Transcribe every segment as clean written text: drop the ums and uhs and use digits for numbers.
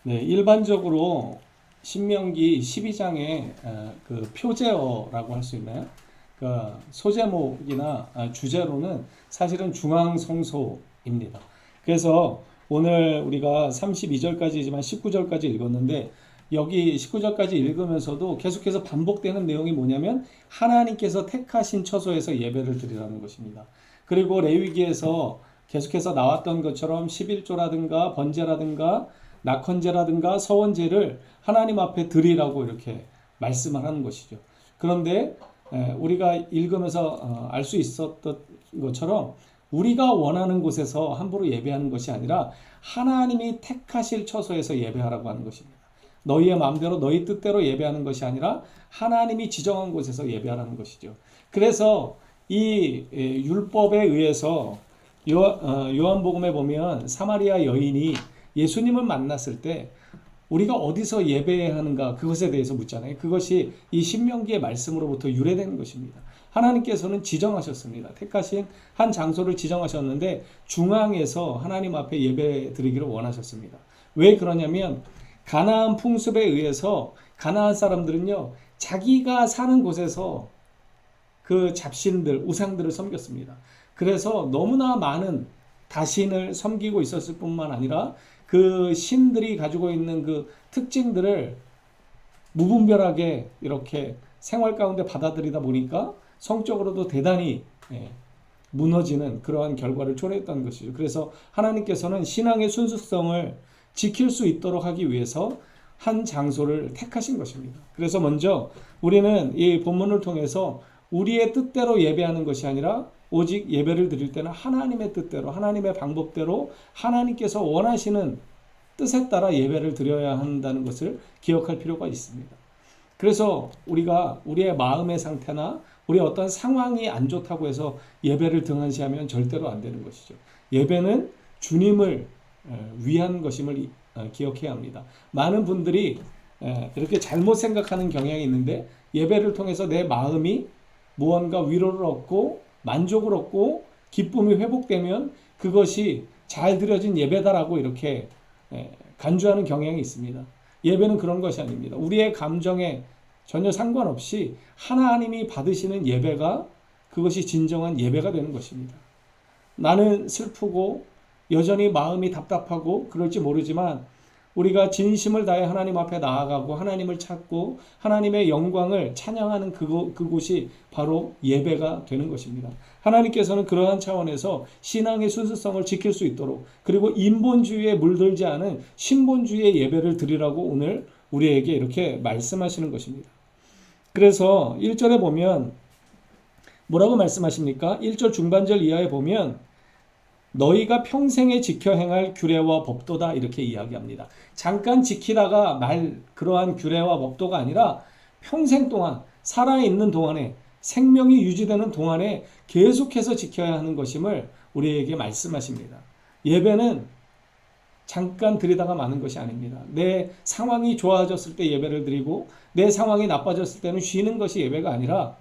네, 일반적으로 신명기 12장의 그 표제어라고 할 수 있나요? 그 소제목이나 주제로는 사실은 중앙성소입니다. 그래서 오늘 우리가 32절까지지만 19절까지 읽었는데 여기 19절까지 읽으면서도 계속해서 반복되는 내용이 뭐냐면 하나님께서 택하신 처소에서 예배를 드리라는 것입니다. 그리고 레위기에서 계속해서 나왔던 것처럼 11조라든가 번제라든가 낙헌제라든가 서원제를 하나님 앞에 드리라고 이렇게 말씀을 하는 것이죠. 그런데 우리가 읽으면서 알 수 있었던 것처럼 우리가 원하는 곳에서 함부로 예배하는 것이 아니라 하나님이 택하실 처소에서 예배하라고 하는 것입니다. 너희의 마음대로 너희 뜻대로 예배하는 것이 아니라 하나님이 지정한 곳에서 예배하라는 것이죠. 그래서 이 율법에 의해서 요한복음에 보면 사마리아 여인이 예수님을 만났을 때 우리가 어디서 예배해야 하는가 그것에 대해서 묻잖아요. 그것이 이 신명기의 말씀으로부터 유래되는 것입니다. 하나님께서는 지정하셨습니다. 택하신 한 장소를 지정하셨는데 중앙에서 하나님 앞에 예배 드리기를 원하셨습니다. 왜 그러냐면 가나안 풍습에 의해서 가나안 사람들은요 자기가 사는 곳에서 그 잡신들 우상들을 섬겼습니다. 그래서 너무나 많은 다신을 섬기고 있었을 뿐만 아니라 그 신들이 가지고 있는 그 특징들을 무분별하게 이렇게 생활 가운데 받아들이다 보니까 성적으로도 대단히 무너지는 그러한 결과를 초래했던 것이죠. 그래서 하나님께서는 신앙의 순수성을 지킬 수 있도록 하기 위해서 한 장소를 택하신 것입니다. 그래서 먼저 우리는 이 본문을 통해서 우리의 뜻대로 예배하는 것이 아니라 오직 예배를 드릴 때는 하나님의 뜻대로 하나님의 방법대로 하나님께서 원하시는 뜻에 따라 예배를 드려야 한다는 것을 기억할 필요가 있습니다. 그래서 우리가 우리의 마음의 상태나 우리의 어떤 상황이 안 좋다고 해서 예배를 등한시하면 절대로 안 되는 것이죠. 예배는 주님을 위한 것임을 기억해야 합니다. 많은 분들이 이렇게 잘못 생각하는 경향이 있는데 예배를 통해서 내 마음이 무언가 위로를 얻고 만족을 얻고 기쁨이 회복되면 그것이 잘 드려진 예배다라고 이렇게 간주하는 경향이 있습니다. 예배는 그런 것이 아닙니다. 우리의 감정에 전혀 상관없이 하나님이 받으시는 예배가 그것이 진정한 예배가 되는 것입니다. 나는 슬프고 여전히 마음이 답답하고 그럴지 모르지만 우리가 진심을 다해 하나님 앞에 나아가고 하나님을 찾고 하나님의 영광을 찬양하는 그곳이 바로 예배가 되는 것입니다. 하나님께서는 그러한 차원에서 신앙의 순수성을 지킬 수 있도록 그리고 인본주의에 물들지 않은 신본주의의 예배를 드리라고 오늘 우리에게 이렇게 말씀하시는 것입니다. 그래서 1절에 보면 뭐라고 말씀하십니까? 1절 중반절 이하에 보면 너희가 평생에 지켜 행할 규례와 법도다 이렇게 이야기합니다. 잠깐 지키다가 그러한 규례와 법도가 아니라 평생 동안 살아있는 동안에 생명이 유지되는 동안에 계속해서 지켜야 하는 것임을 우리에게 말씀하십니다. 예배는 잠깐 드리다가 마는 것이 아닙니다. 내 상황이 좋아졌을 때 예배를 드리고 내 상황이 나빠졌을 때는 쉬는 것이 예배가 아니라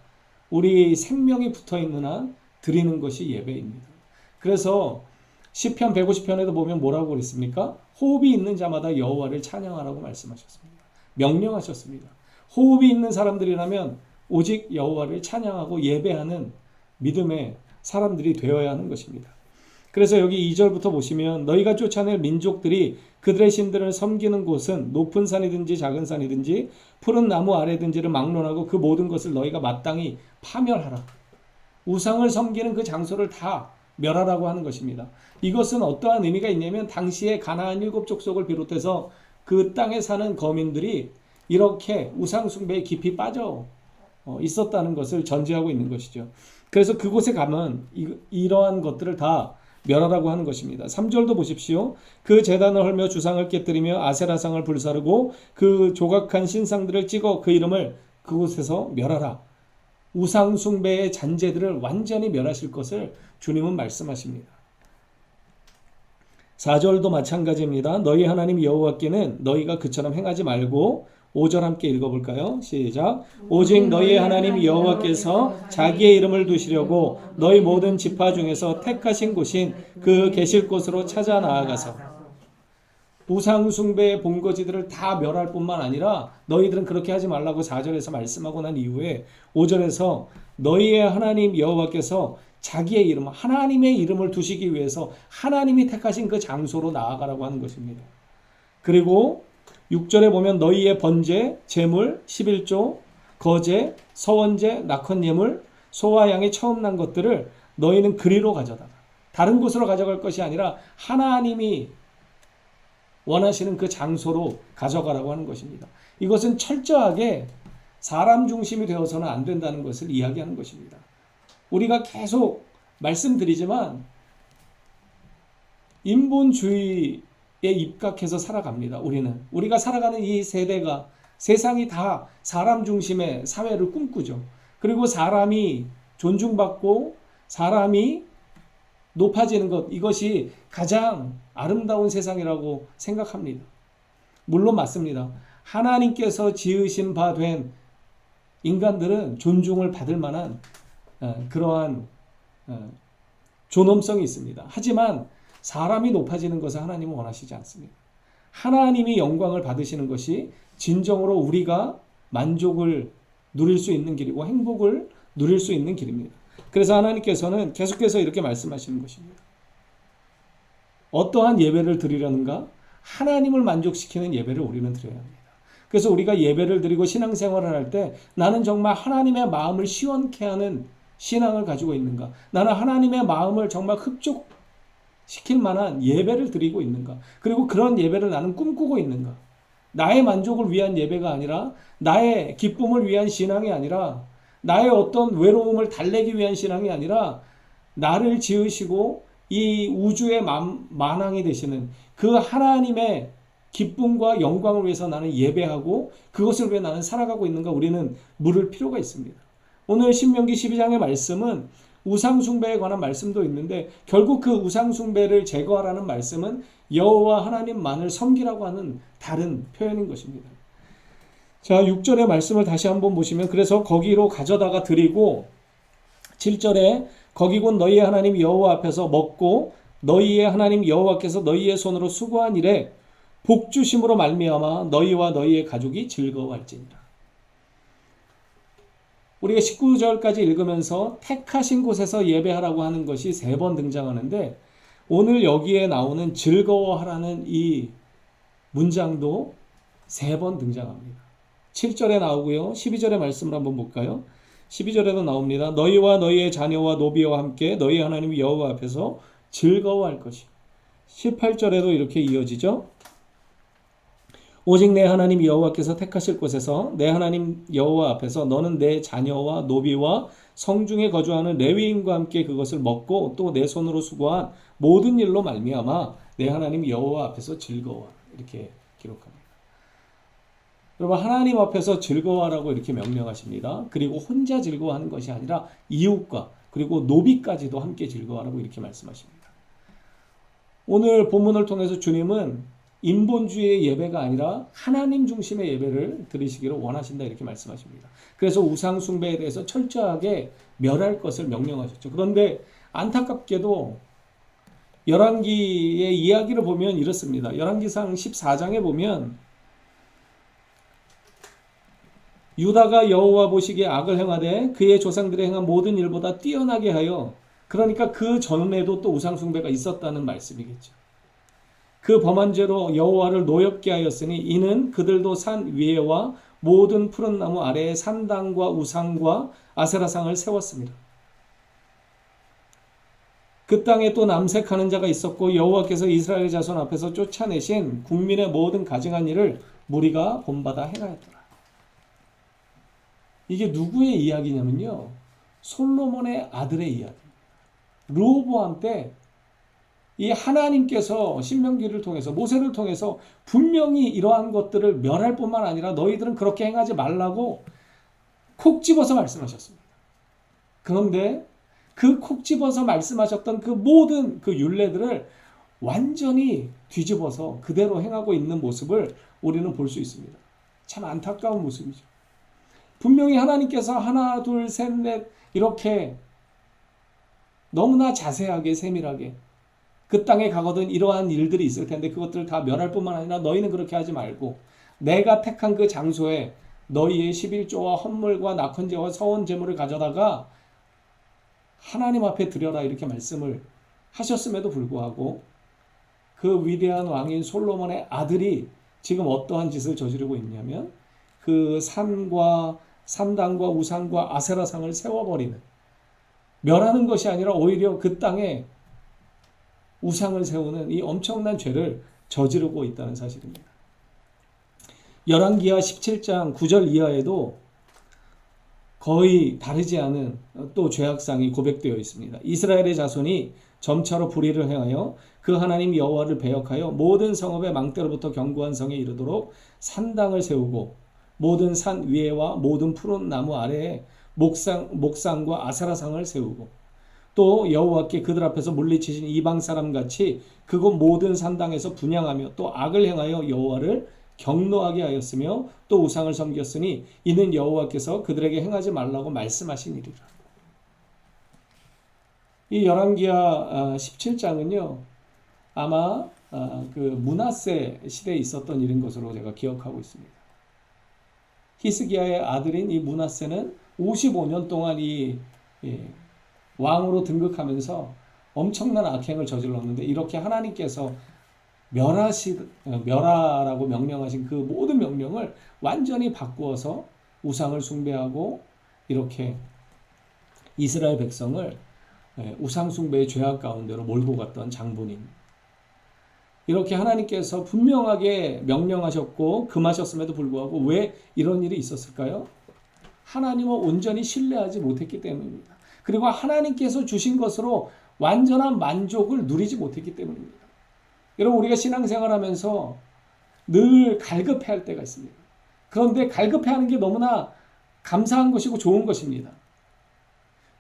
우리 생명이 붙어있는 한 드리는 것이 예배입니다. 그래서 시편 150편에도 보면 뭐라고 그랬습니까? 호흡이 있는 자마다 여호와를 찬양하라고 말씀하셨습니다. 명령하셨습니다. 호흡이 있는 사람들이라면 오직 여호와를 찬양하고 예배하는 믿음의 사람들이 되어야 하는 것입니다. 그래서 여기 2절부터 보시면 너희가 쫓아낼 민족들이 그들의 신들을 섬기는 곳은 높은 산이든지 작은 산이든지 푸른 나무 아래든지를 막론하고 그 모든 것을 너희가 마땅히 파멸하라. 우상을 섬기는 그 장소를 다 멸하라고 하는 것입니다. 이것은 어떠한 의미가 있냐면 당시에 가나안 7족속을 비롯해서 그 땅에 사는 거민들이 이렇게 우상 숭배에 깊이 빠져 있었다는 것을 전제하고 있는 것이죠. 그래서 그곳에 가면 이러한 것들을 다 멸하라고 하는 것입니다. 3절도 보십시오. 그 제단을 헐며 주상을 깨뜨리며 아세라상을 불사르고 그 조각한 신상들을 찍어 그 이름을 그곳에서 멸하라. 우상 숭배의 잔재들을 완전히 멸하실 것을 주님은 말씀하십니다. 4절도 마찬가지입니다. 너희 하나님 여호와께는 너희가 그처럼 행하지 말고 5절 함께 읽어볼까요? 시작. 오직 너희의 하나님 여호와께서 자기의 이름을 두시려고 너희 모든 지파 중에서 택하신 곳인 그 계실 곳으로 찾아 나아가서 우상숭배의 본거지들을 다 멸할 뿐만 아니라 너희들은 그렇게 하지 말라고 4절에서 말씀하고 난 이후에 5절에서 너희의 하나님 여호와께서 자기의 이름, 하나님의 이름을 두시기 위해서 하나님이 택하신 그 장소로 나아가라고 하는 것입니다. 그리고 6절에 보면 너희의 번제, 제물, 11조, 거제, 서원제, 낙헌예물, 소와 양이 처음 난 것들을 너희는 그리로 가져다가 다른 곳으로 가져갈 것이 아니라 하나님이 원하시는 그 장소로 가져가라고 하는 것입니다. 이것은 철저하게 사람 중심이 되어서는 안 된다는 것을 이야기하는 것입니다. 우리가 계속 말씀드리지만 인본주의에 입각해서 살아갑니다. 우리가 살아가는 이 세대가 세상이 다 사람 중심의 사회를 꿈꾸죠. 그리고 사람이 존중받고 사람이 높아지는 것, 이것이 가장 아름다운 세상이라고 생각합니다. 물론 맞습니다. 하나님께서 지으신 바 된 인간들은 존중을 받을 만한 그러한 존엄성이 있습니다. 하지만 사람이 높아지는 것을 하나님은 원하시지 않습니다. 하나님이 영광을 받으시는 것이 진정으로 우리가 만족을 누릴 수 있는 길이고 행복을 누릴 수 있는 길입니다. 그래서 하나님께서는 계속해서 이렇게 말씀하시는 것입니다. 어떠한 예배를 드리려는가? 하나님을 만족시키는 예배를 우리는 드려야 합니다. 그래서 우리가 예배를 드리고 신앙생활을 할 때 나는 정말 하나님의 마음을 시원케 하는 신앙을 가지고 있는가? 나는 하나님의 마음을 정말 흡족시킬 만한 예배를 드리고 있는가? 그리고 그런 예배를 나는 꿈꾸고 있는가? 나의 만족을 위한 예배가 아니라 나의 기쁨을 위한 신앙이 아니라 나의 어떤 외로움을 달래기 위한 신앙이 아니라 나를 지으시고 이 우주의 만왕이 되시는 그 하나님의 기쁨과 영광을 위해서 나는 예배하고 그것을 위해 나는 살아가고 있는가 우리는 물을 필요가 있습니다. 오늘 신명기 12장의 말씀은 우상숭배에 관한 말씀도 있는데 결국 그 우상숭배를 제거하라는 말씀은 여호와 하나님만을 섬기라고 하는 다른 표현인 것입니다. 자, 6절의 말씀을 다시 한번 보시면 그래서 거기로 가져다가 드리고 7절에 거기 곧 너희의 하나님 여호와 앞에서 먹고 너희의 하나님 여호와께서 너희의 손으로 수고한 일에 복주심으로 말미암아 너희와 너희의 가족이 즐거워할지니라. 우리가 19절까지 읽으면서 택하신 곳에서 예배하라고 하는 것이 3번 등장하는데 오늘 여기에 나오는 즐거워하라는 이 문장도 3번 등장합니다. 7절에 나오고요. 12절의 말씀을 한번 볼까요? 12절에도 나옵니다. 너희와 너희의 자녀와 노비와 함께 너희 하나님 여호와 앞에서 즐거워할 것이. 18절에도 이렇게 이어지죠. 오직 내 하나님 여호와께서 택하실 곳에서 내 하나님 여호와 앞에서 너는 내 자녀와 노비와 성중에 거주하는 레위인과 함께 그것을 먹고 또 내 손으로 수고한 모든 일로 말미암아 내 하나님 여호와 앞에서 즐거워. 이렇게 기록합니다. 여러분 하나님 앞에서 즐거워하라고 이렇게 명령하십니다. 그리고 혼자 즐거워하는 것이 아니라 이웃과 그리고 노비까지도 함께 즐거워하라고 이렇게 말씀하십니다. 오늘 본문을 통해서 주님은 인본주의의 예배가 아니라 하나님 중심의 예배를 드리시기를 원하신다 이렇게 말씀하십니다. 그래서 우상 숭배에 대해서 철저하게 멸할 것을 명령하셨죠. 그런데 안타깝게도 열왕기의 이야기를 보면 이렇습니다. 열왕기상 14장에 보면 유다가 여호와 보시기에 악을 행하되 그의 조상들이 행한 모든 일보다 뛰어나게 하여 그러니까 그 전에도 또 우상 숭배가 있었다는 말씀이겠죠. 그 범한 죄로 여호와를 노엽게 하였으니 이는 그들도 산 위에와 모든 푸른 나무 아래에 산당과 우상과 아세라상을 세웠습니다. 그 땅에 또 남색하는 자가 있었고 여호와께서 이스라엘 자손 앞에서 쫓아내신 국민의 모든 가증한 일을 무리가 본받아 행하였더라. 이게 누구의 이야기냐면요. 솔로몬의 아들의 이야기입니다. 르호보암 때 이 하나님께서 신명기를 통해서 모세를 통해서 분명히 이러한 것들을 멸할 뿐만 아니라 너희들은 그렇게 행하지 말라고 콕 집어서 말씀하셨습니다. 그런데 그 콕 집어서 말씀하셨던 그 모든 그 율례들을 완전히 뒤집어서 그대로 행하고 있는 모습을 우리는 볼 수 있습니다. 참 안타까운 모습이죠. 분명히 하나님께서 하나, 둘, 셋, 넷 이렇게 너무나 자세하게 세밀하게 그 땅에 가거든 이러한 일들이 있을 텐데 그것들을 다 멸할 뿐만 아니라 너희는 그렇게 하지 말고 내가 택한 그 장소에 너희의 11조와 헌물과 낙헌제와 서원 제물을 가져다가 하나님 앞에 드려라 이렇게 말씀을 하셨음에도 불구하고 그 위대한 왕인 솔로몬의 아들이 지금 어떠한 짓을 저지르고 있냐면 그 산과 산당과 우상과 아세라상을 세워버리는, 멸하는 것이 아니라 오히려 그 땅에 우상을 세우는 이 엄청난 죄를 저지르고 있다는 사실입니다. 열왕기하 17장 9절 이하에도 거의 다르지 않은 또 죄악상이 고백되어 있습니다. 이스라엘의 자손이 점차로 불의를 행하여 그 하나님 여호와를 배역하여 모든 성읍의 망대로부터 견고한 성에 이르도록 산당을 세우고 모든 산 위에와 모든 푸른 나무 아래에 목상과 아세라상을 세우고 또 여호와께 그들 앞에서 물리치신 이방 사람같이 그곳 모든 산당에서 분향하며 또 악을 행하여 여호와를 경노하게 하였으며 또 우상을 섬겼으니 이는 여호와께서 그들에게 행하지 말라고 말씀하시니라. 이 열왕기하 17장은요 아마 그 므낫세 시대에 있었던 일인 것으로 제가 기억하고 있습니다. 히스기야의 아들인 이 므낫세는 55년 동안 이 왕으로 등극하면서 엄청난 악행을 저질렀는데 이렇게 하나님께서 멸하라고 명령하신 그 모든 명령을 완전히 바꾸어서 우상을 숭배하고 이렇게 이스라엘 백성을 우상 숭배의 죄악 가운데로 몰고 갔던 장본인. 이렇게 하나님께서 분명하게 명령하셨고 금하셨음에도 불구하고 왜 이런 일이 있었을까요? 하나님을 온전히 신뢰하지 못했기 때문입니다. 그리고 하나님께서 주신 것으로 완전한 만족을 누리지 못했기 때문입니다. 여러분, 우리가 신앙생활하면서 늘 갈급해할 때가 있습니다. 그런데 갈급해하는 게 너무나 감사한 것이고 좋은 것입니다.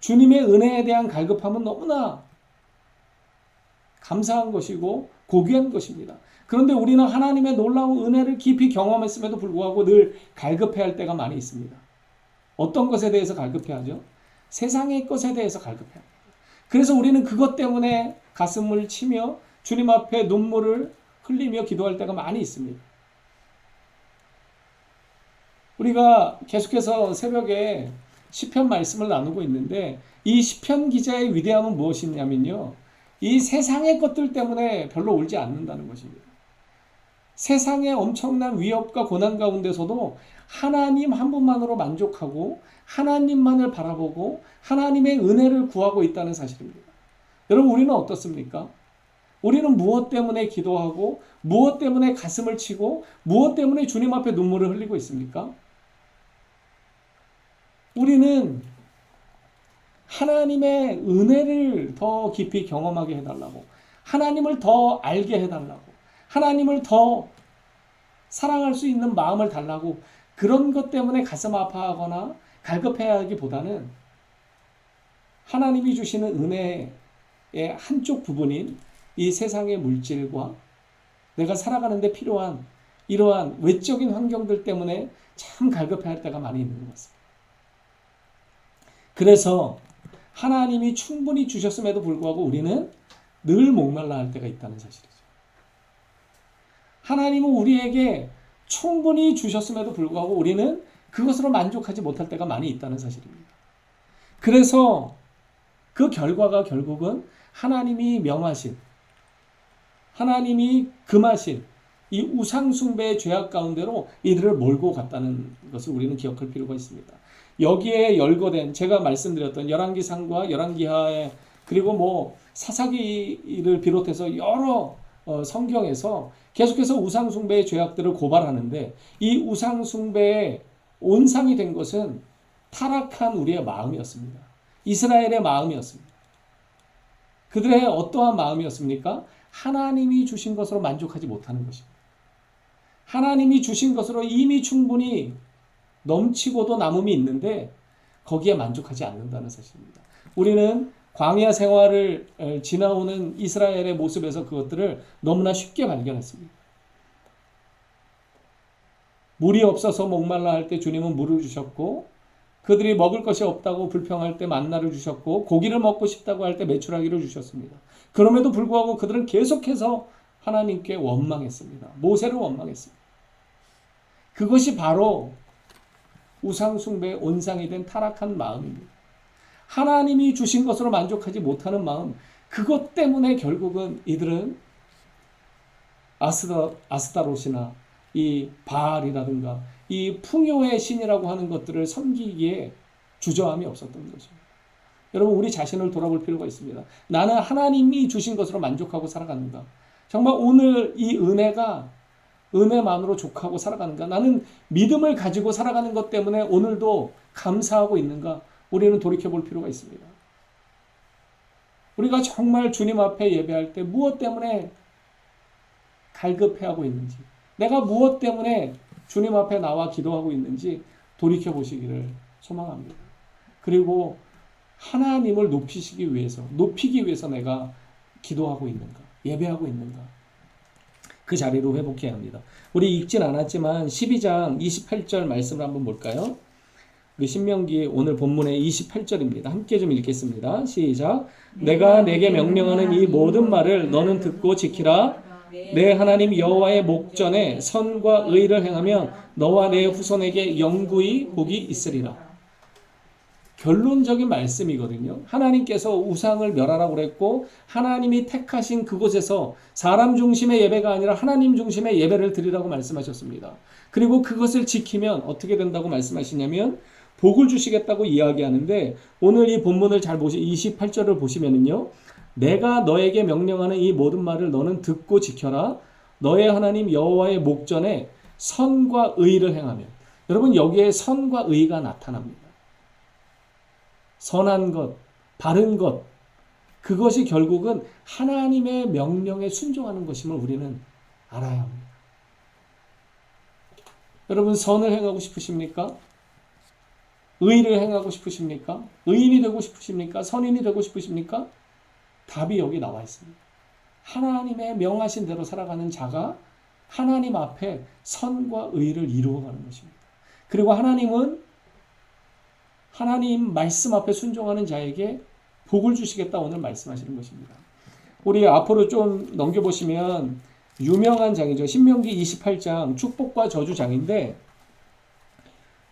주님의 은혜에 대한 갈급함은 너무나 감사한 것이고 고귀한 것입니다. 그런데 우리는 하나님의 놀라운 은혜를 깊이 경험했음에도 불구하고 늘 갈급해할 때가 많이 있습니다. 어떤 것에 대해서 갈급해하죠? 세상의 것에 대해서 갈급해합니다. 그래서 우리는 그것 때문에 가슴을 치며 주님 앞에 눈물을 흘리며 기도할 때가 많이 있습니다. 우리가 계속해서 새벽에 시편 말씀을 나누고 있는데 이 시편 기자의 위대함은 무엇이냐면요, 이 세상의 것들 때문에 별로 울지 않는다는 것입니다. 세상의 엄청난 위협과 고난 가운데서도 하나님 한 분만으로 만족하고 하나님만을 바라보고 하나님의 은혜를 구하고 있다는 사실입니다. 여러분, 우리는 어떻습니까? 우리는 무엇 때문에 기도하고 무엇 때문에 가슴을 치고 무엇 때문에 주님 앞에 눈물을 흘리고 있습니까? 우리는 하나님의 은혜를 더 깊이 경험하게 해달라고, 하나님을 더 알게 해달라고, 하나님을 더 사랑할 수 있는 마음을 달라고, 그런 것 때문에 가슴 아파하거나 갈급해야 하기보다는 하나님이 주시는 은혜의 한쪽 부분인 이 세상의 물질과 내가 살아가는 데 필요한 이러한 외적인 환경들 때문에 참 갈급해할 때가 많이 있는 것 같습니다. 그래서 하나님이 충분히 주셨음에도 불구하고 우리는 늘 목말라 할 때가 있다는 사실이죠. 하나님은 우리에게 충분히 주셨음에도 불구하고 우리는 그것으로 만족하지 못할 때가 많이 있다는 사실입니다. 그래서 그 결과가 결국은 하나님이 명하신, 하나님이 금하신 이 우상숭배의 죄악 가운데로 이들을 몰고 갔다는 것을 우리는 기억할 필요가 있습니다. 여기에 열거된 제가 말씀드렸던 열왕기상과 열왕기하에 그리고 사사기를 비롯해서 여러 성경에서 계속해서 우상숭배의 죄악들을 고발하는데 이 우상숭배의 온상이 된 것은 타락한 우리의 마음이었습니다. 이스라엘의 마음이었습니다. 그들의 어떠한 마음이었습니까? 하나님이 주신 것으로 만족하지 못하는 것입니다. 하나님이 주신 것으로 이미 충분히 넘치고도 남음이 있는데 거기에 만족하지 않는다는 사실입니다. 우리는 광야 생활을 지나오는 이스라엘의 모습에서 그것들을 너무나 쉽게 발견했습니다. 물이 없어서 목말라 할 때 주님은 물을 주셨고 그들이 먹을 것이 없다고 불평할 때 만나를 주셨고 고기를 먹고 싶다고 할 때 메추라기를 주셨습니다. 그럼에도 불구하고 그들은 계속해서 하나님께 원망했습니다. 모세를 원망했습니다. 그것이 바로 우상숭배의 온상이 된 타락한 마음입니다. 하나님이 주신 것으로 만족하지 못하는 마음, 그것 때문에 결국은 이들은 아스타롯이나 이 바알이라든가 이 풍요의 신이라고 하는 것들을 섬기기에 주저함이 없었던 것입니다. 여러분, 우리 자신을 돌아볼 필요가 있습니다. 나는 하나님이 주신 것으로 만족하고 살아가는가? 정말 오늘 이 은혜만으로 족하고 살아가는가? 나는 믿음을 가지고 살아가는 것 때문에 오늘도 감사하고 있는가? 우리는 돌이켜볼 필요가 있습니다. 우리가 정말 주님 앞에 예배할 때 무엇 때문에 갈급해하고 있는지, 내가 무엇 때문에 주님 앞에 나와 기도하고 있는지 돌이켜보시기를 소망합니다. 그리고 하나님을 높이기 위해서 내가 기도하고 있는가, 예배하고 있는가, 그 자리로 회복해야 합니다. 우리 읽진 않았지만 12장 28절 말씀을 한번 볼까요? 그 신명기 오늘 본문의 28절입니다. 함께 좀 읽겠습니다. 시작. 내가 내게 명령하는 이 모든 말을 너는 듣고 지키라. 내 하나님 여호와의 목전에 선과 의를 행하면 너와 내 후손에게 영구히 복이 있으리라. 결론적인 말씀이거든요. 하나님께서 우상을 멸하라고 그랬고 하나님이 택하신 그곳에서 사람 중심의 예배가 아니라 하나님 중심의 예배를 드리라고 말씀하셨습니다. 그리고 그것을 지키면 어떻게 된다고 말씀하시냐면 복을 주시겠다고 이야기하는데, 오늘 이 본문을 잘 28절을 보시면은요, 내가 너에게 명령하는 이 모든 말을 너는 듣고 지켜라. 너의 하나님 여호와의 목전에 선과 의를 행하면, 여러분 여기에 선과 의가 나타납니다. 선한 것, 바른 것, 그것이 결국은 하나님의 명령에 순종하는 것임을 우리는 알아야 합니다. 여러분, 선을 행하고 싶으십니까? 의를 행하고 싶으십니까? 의인이 되고 싶으십니까? 선인이 되고 싶으십니까? 답이 여기 나와 있습니다. 하나님의 명하신 대로 살아가는 자가 하나님 앞에 선과 의를 이루어가는 것입니다. 그리고 하나님은 하나님 말씀 앞에 순종하는 자에게 복을 주시겠다 오늘 말씀하시는 것입니다. 우리 앞으로 좀 넘겨보시면 유명한 장이죠. 신명기 28장 축복과 저주장인데,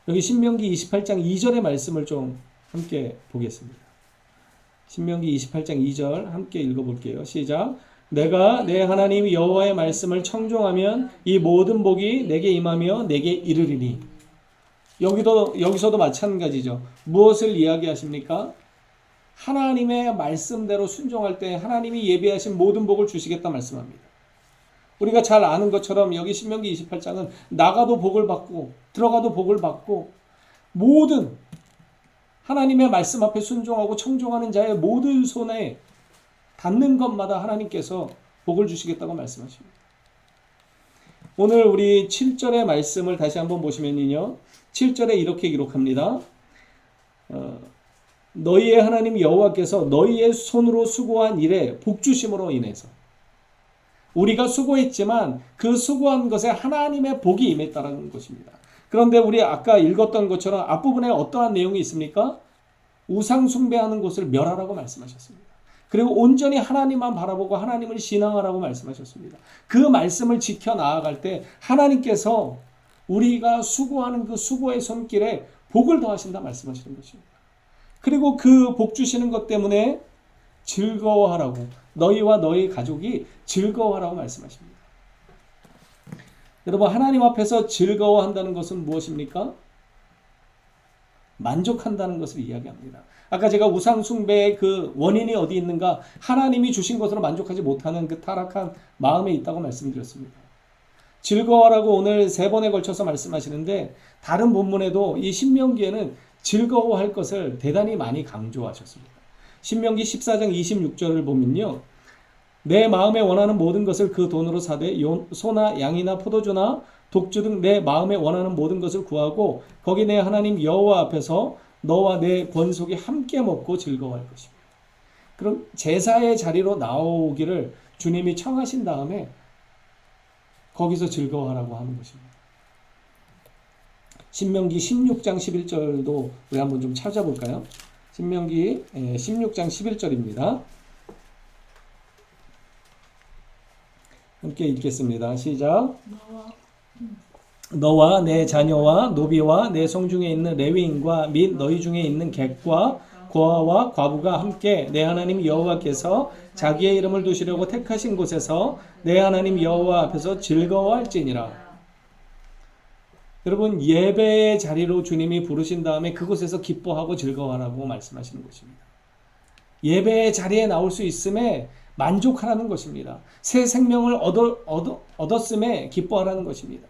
여기 신명기 28장 2절의 말씀을 좀 함께 보겠습니다. 신명기 28장 2절 함께 읽어볼게요. 시작. 내가 내 하나님 여호와의 말씀을 청종하면 이 모든 복이 내게 임하며 내게 이르리니. 여기서도 마찬가지죠. 무엇을 이야기하십니까? 하나님의 말씀대로 순종할 때 하나님이 예비하신 모든 복을 주시겠다 말씀합니다. 우리가 잘 아는 것처럼 여기 신명기 28장은 나가도 복을 받고 들어가도 복을 받고 모든 하나님의 말씀 앞에 순종하고 청종하는 자의 모든 손에 닿는 것마다 하나님께서 복을 주시겠다고 말씀하십니다. 오늘 우리 7절의 말씀을 다시 한번 보시면요, 7절에 이렇게 기록합니다. 너희의 하나님 여호와께서 너희의 손으로 수고한 일에 복 주심으로 인해서, 우리가 수고했지만 그 수고한 것에 하나님의 복이 임했다는 것입니다. 그런데 우리 아까 읽었던 것처럼 앞부분에 어떠한 내용이 있습니까? 우상 숭배하는 것을 멸하라고 말씀하셨습니다. 그리고 온전히 하나님만 바라보고 하나님을 신앙하라고 말씀하셨습니다. 그 말씀을 지켜 나아갈 때 하나님께서 우리가 수고하는 그 수고의 손길에 복을 더하신다 말씀하시는 것입니다. 그리고 그 복 주시는 것 때문에 즐거워하라고, 너희와 너희 가족이 즐거워하라고 말씀하십니다. 여러분, 하나님 앞에서 즐거워한다는 것은 무엇입니까? 만족한다는 것을 이야기합니다. 아까 제가 우상 숭배의 그 원인이 어디 있는가? 하나님이 주신 것으로 만족하지 못하는 그 타락한 마음에 있다고 말씀드렸습니다. 즐거워하라고 오늘 3번에 걸쳐서 말씀하시는데, 다른 본문에도 이 신명기에는 즐거워할 것을 대단히 많이 강조하셨습니다. 신명기 14장 26절을 보면요, 내 마음에 원하는 모든 것을 그 돈으로 사되 소나 양이나 포도주나 독주 등 내 마음에 원하는 모든 것을 구하고 거기 내 하나님 여호와 앞에서 너와 내 권속이 함께 먹고 즐거워할 것입니다. 그럼 제사의 자리로 나오기를 주님이 청하신 다음에 거기서 즐거워하라고 하는 것입니다. 신명기 16장 11절도 우리 한번 좀 찾아볼까요? 신명기 16장 11절입니다. 함께 읽겠습니다. 시작. 너와 내 자녀와 노비와 내 성중에 있는 레위인과 및 너희 중에 있는 객과 고아와 과부가 함께 내 하나님 여호와께서 자기의 이름을 두시려고 택하신 곳에서 내 하나님 여호와 앞에서 즐거워할지니라. 여러분, 예배의 자리로 주님이 부르신 다음에 그곳에서 기뻐하고 즐거워하라고 말씀하시는 것입니다. 예배의 자리에 나올 수 있음에 만족하라는 것입니다. 새 생명을 얻었음에 기뻐하라는 것입니다.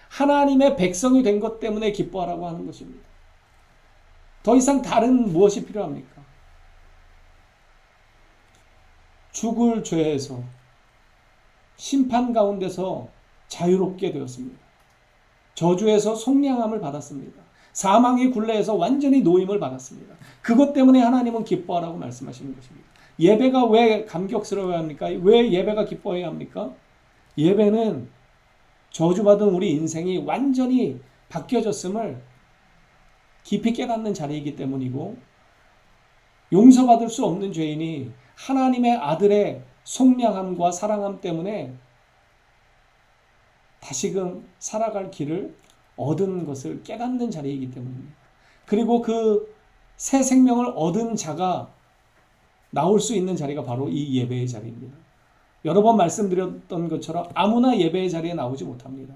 하나님의 백성이 된 것 때문에 기뻐하라고 하는 것입니다. 더 이상 다른 무엇이 필요합니까? 죽을 죄에서 심판 가운데서 자유롭게 되었습니다. 저주에서 속량함을 받았습니다. 사망의 굴레에서 완전히 노임을 받았습니다. 그것 때문에 하나님은 기뻐하라고 말씀하시는 것입니다. 예배가 왜 감격스러워야 합니까? 왜 예배가 기뻐해야 합니까? 예배는 저주받은 우리 인생이 완전히 바뀌어졌음을 깊이 깨닫는 자리이기 때문이고, 용서받을 수 없는 죄인이 하나님의 아들의 속량함과 사랑함 때문에 다시금 살아갈 길을 얻은 것을 깨닫는 자리이기 때문입니다. 그리고 그 새 생명을 얻은 자가 나올 수 있는 자리가 바로 이 예배의 자리입니다. 여러 번 말씀드렸던 것처럼 아무나 예배의 자리에 나오지 못합니다.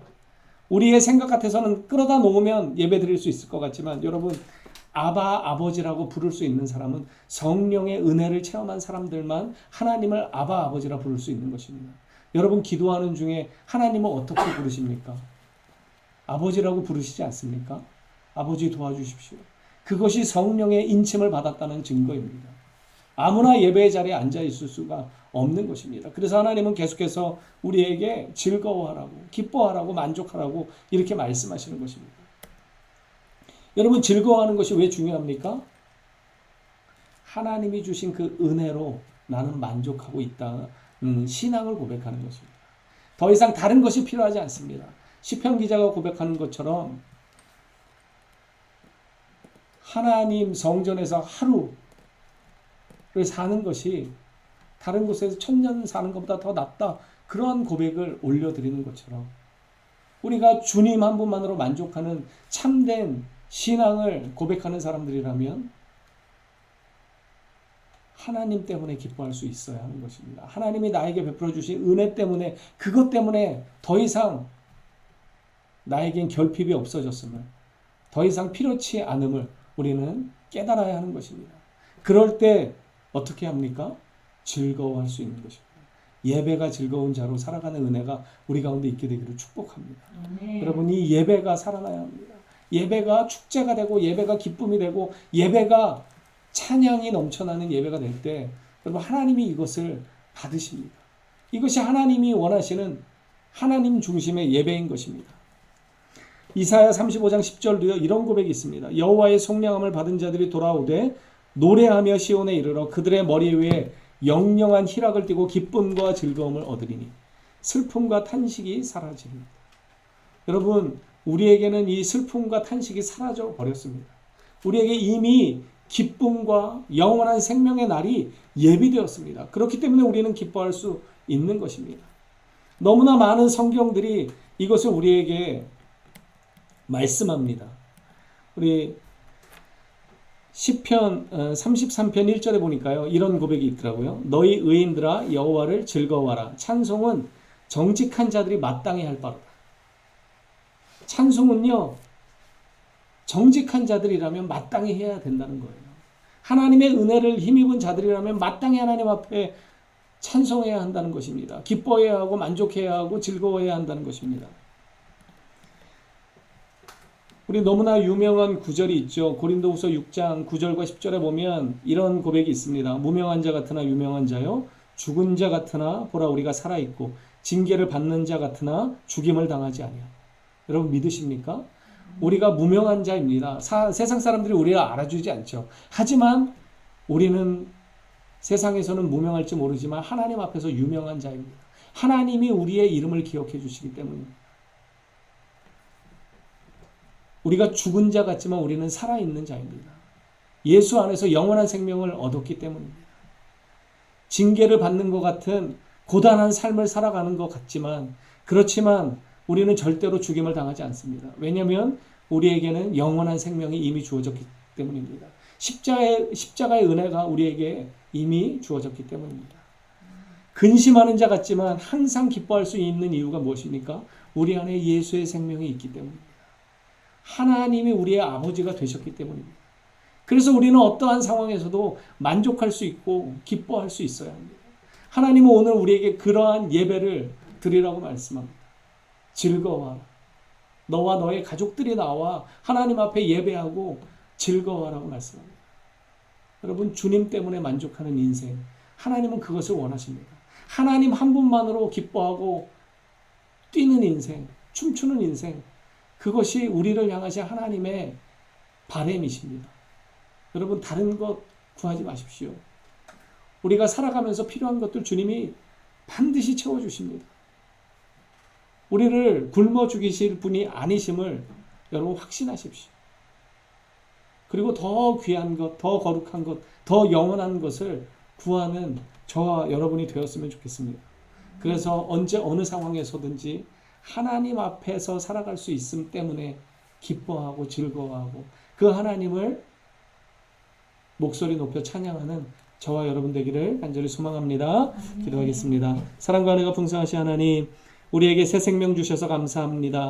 우리의 생각 같아서는 끌어다 놓으면 예배 드릴 수 있을 것 같지만, 여러분, 아바 아버지라고 부를 수 있는 사람은 성령의 은혜를 체험한 사람들만 하나님을 아바 아버지라 부를 수 있는 것입니다. 여러분, 기도하는 중에 하나님을 어떻게 부르십니까? 아버지라고 부르시지 않습니까? 아버지 도와주십시오. 그것이 성령의 인침을 받았다는 증거입니다. 아무나 예배의 자리에 앉아 있을 수가 없는 것입니다. 그래서 하나님은 계속해서 우리에게 즐거워하라고, 기뻐하라고, 만족하라고 이렇게 말씀하시는 것입니다. 여러분, 즐거워하는 것이 왜 중요합니까? 하나님이 주신 그 은혜로 나는 만족하고 있다는 신앙을 고백하는 것입니다. 더 이상 다른 것이 필요하지 않습니다. 시편 기자가 고백하는 것처럼 하나님 성전에서 하루를 사는 것이 다른 곳에서 1000년 사는 것보다 더 낫다, 그러한 고백을 올려드리는 것처럼 우리가 주님 한 분만으로 만족하는 참된 신앙을 고백하는 사람들이라면 하나님 때문에 기뻐할 수 있어야 하는 것입니다. 하나님이 나에게 베풀어 주신 은혜 때문에, 그것 때문에 더 이상 나에겐 결핍이 없어졌음을, 더 이상 필요치 않음을 우리는 깨달아야 하는 것입니다. 그럴 때 어떻게 합니까? 즐거워할 수 있는 것입니다. 예배가 즐거운 자로 살아가는 은혜가 우리 가운데 있게 되기를 축복합니다. 여러분, 이 예배가 살아나야 합니다. 예배가 축제가 되고, 예배가 기쁨이 되고, 예배가 찬양이 넘쳐나는 예배가 될 때 여러분, 하나님이 이것을 받으십니다. 이것이 하나님이 원하시는 하나님 중심의 예배인 것입니다. 이사야 35장 10절도요, 이런 고백이 있습니다. 여호와의 속량함을 받은 자들이 돌아오되 노래하며 시온에 이르러 그들의 머리 위에 영영한 희락을 띠고 기쁨과 즐거움을 얻으리니 슬픔과 탄식이 사라집니다. 여러분, 우리에게는 이 슬픔과 탄식이 사라져 버렸습니다. 우리에게 이미 기쁨과 영원한 생명의 날이 예비되었습니다. 그렇기 때문에 우리는 기뻐할 수 있는 것입니다. 너무나 많은 성경들이 이것을 우리에게 말씀합니다. 우리 시편 33편 1절에 보니까요, 이런 고백이 있더라고요. 너희 의인들아 여호와를 즐거워하라. 찬송은 정직한 자들이 마땅히 할 바로다. 찬송은요, 정직한 자들이라면 마땅히 해야 된다는 거예요. 하나님의 은혜를 힘입은 자들이라면 마땅히 하나님 앞에 찬송해야 한다는 것입니다. 기뻐해야 하고 만족해야 하고 즐거워해야 한다는 것입니다. 우리 너무나 유명한 구절이 있죠. 고린도후서 6장 9절과 10절에 보면 이런 고백이 있습니다. 무명한 자 같으나 유명한 자요, 죽은 자 같으나 보라 우리가 살아있고 징계를 받는 자 같으나 죽임을 당하지 아니하고. 여러분, 믿으십니까? 우리가 무명한 자입니다. 세상 사람들이 우리를 알아주지 않죠. 하지만 우리는 세상에서는 무명할지 모르지만 하나님 앞에서 유명한 자입니다. 하나님이 우리의 이름을 기억해 주시기 때문입니다. 우리가 죽은 자 같지만 우리는 살아있는 자입니다. 예수 안에서 영원한 생명을 얻었기 때문입니다. 징계를 받는 것 같은 고단한 삶을 살아가는 것 같지만, 그렇지만 우리는 절대로 죽임을 당하지 않습니다. 왜냐하면 우리에게는 영원한 생명이 이미 주어졌기 때문입니다. 십자가의 은혜가 우리에게 이미 주어졌기 때문입니다. 근심하는 자 같지만 항상 기뻐할 수 있는 이유가 무엇입니까? 우리 안에 예수의 생명이 있기 때문입니다. 하나님이 우리의 아버지가 되셨기 때문입니다. 그래서 우리는 어떠한 상황에서도 만족할 수 있고 기뻐할 수 있어야 합니다. 하나님은 오늘 우리에게 그러한 예배를 드리라고 말씀합니다. 즐거워하라. 너와 너의 가족들이 나와 하나님 앞에 예배하고 즐거워하라고 말씀합니다. 여러분, 주님 때문에 만족하는 인생, 하나님은 그것을 원하십니다. 하나님 한 분만으로 기뻐하고 뛰는 인생, 춤추는 인생, 그것이 우리를 향하신 하나님의 바람이십니다. 여러분, 다른 것 구하지 마십시오. 우리가 살아가면서 필요한 것들 주님이 반드시 채워주십니다. 우리를 굶어 죽이실 분이 아니심을 여러분 확신하십시오. 그리고 더 귀한 것, 더 거룩한 것, 더 영원한 것을 구하는 저와 여러분이 되었으면 좋겠습니다. 그래서 언제 어느 상황에서든지 하나님 앞에서 살아갈 수 있음 때문에 기뻐하고 즐거워하고 그 하나님을 목소리 높여 찬양하는 저와 여러분 되기를 간절히 소망합니다. 기도하겠습니다. 사랑과 은혜가 풍성하신 하나님, 우리에게 새 생명 주셔서 감사합니다.